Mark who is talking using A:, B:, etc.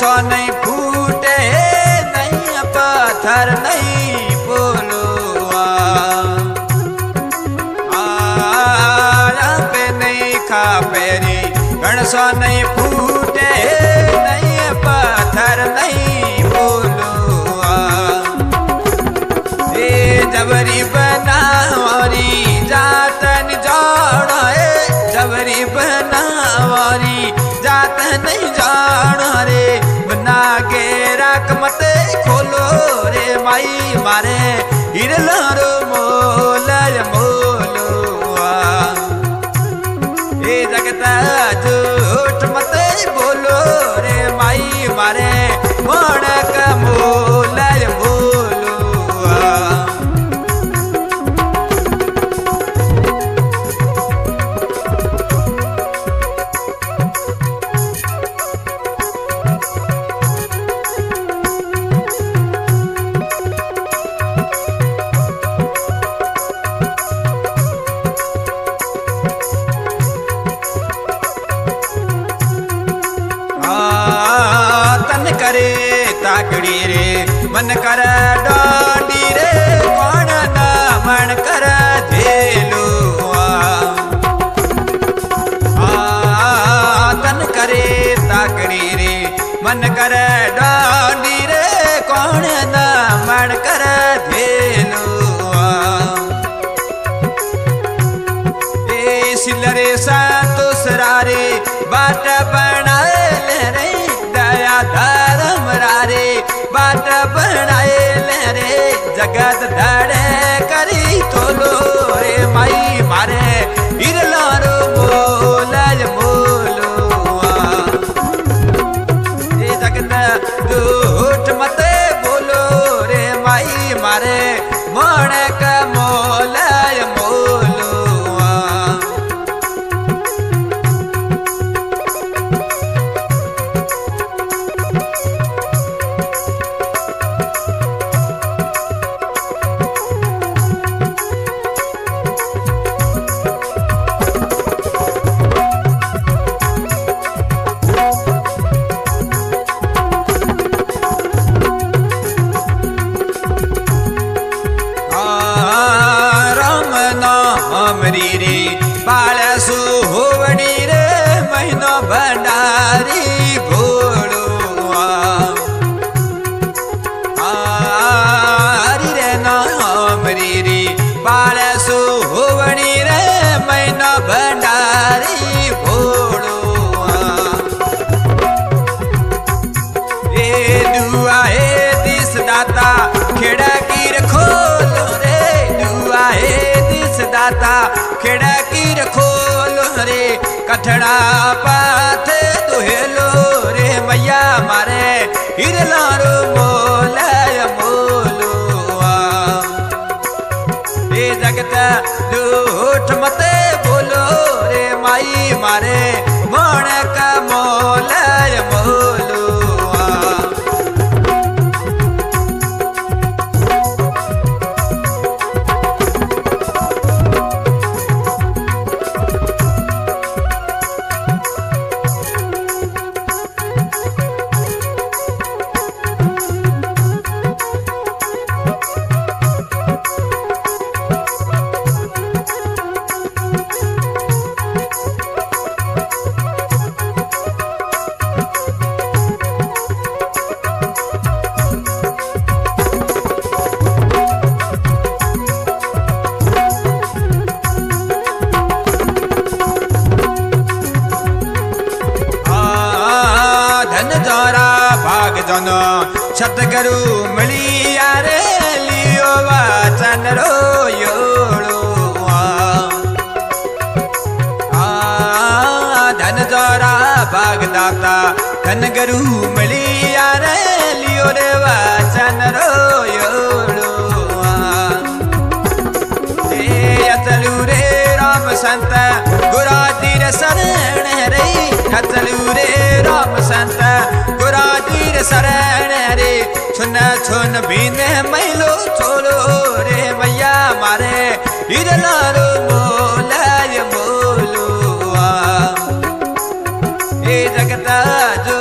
A: गणसो नहीं फूटे नहीं पत्थर नहीं बोलो पे नहीं खा पेरी गणसो नहीं फूटे नहीं पत्थर नहीं बोलो जबरी बनावरी जातन जाना है जबरी बनावरी जातन नहीं जाना रे बना के रख मत खोलो रे माई मारे हिरलारो मोलय मोलो ए जगता झूठ मत बोलो रे माई मारे मोड़क मोलय मोलो करे ताकड़ी रे मन कर डांडी रे कौन ना मन कर झेलो तन करे ताकड़ी रे मन कर डांडी रे कौन ना मन कर झेलो ए सिलरे संतोषरारे बाट बनाए रे धर्म रे बाट बनाए रे जगत धड़े करी तोलो रे माई मारे हिरलारो मोलय मोलो ये जगत झूठ मत बोलो रे माई मारे मोड़ का मोलय मोलो हमरी रे बालसु होवनी रे महीनो भंडारी भोलो हरी रे हमरी रे बालसु होवनी रे महीनो भंडारी भोलो ए दुआ हे दिस दाता खिड़की खोलो रे दुआ हे दाता खिड़की खोलो रे कठड़ा पाथ दुहेलो रे मैया मारे हिरलारो मोलय मोलो रे जगत झूठ मत बोलो रे माई मारे मोड़ का मोलय मोलो जन सतगुरु मिलिया रे लियो वचन रो योड़ो धन जोरा भागदाता धन गुरु मिलिया रे लियो रे वचन रो योड़ो चलू रे राम संत गुरादीर शरण रे चलू रे राम संत गुरादीर शरण रे छुन छुन बीने मैलो छोलो रे मैया मारे हिरलारो मोलय मोलो ए जगता जो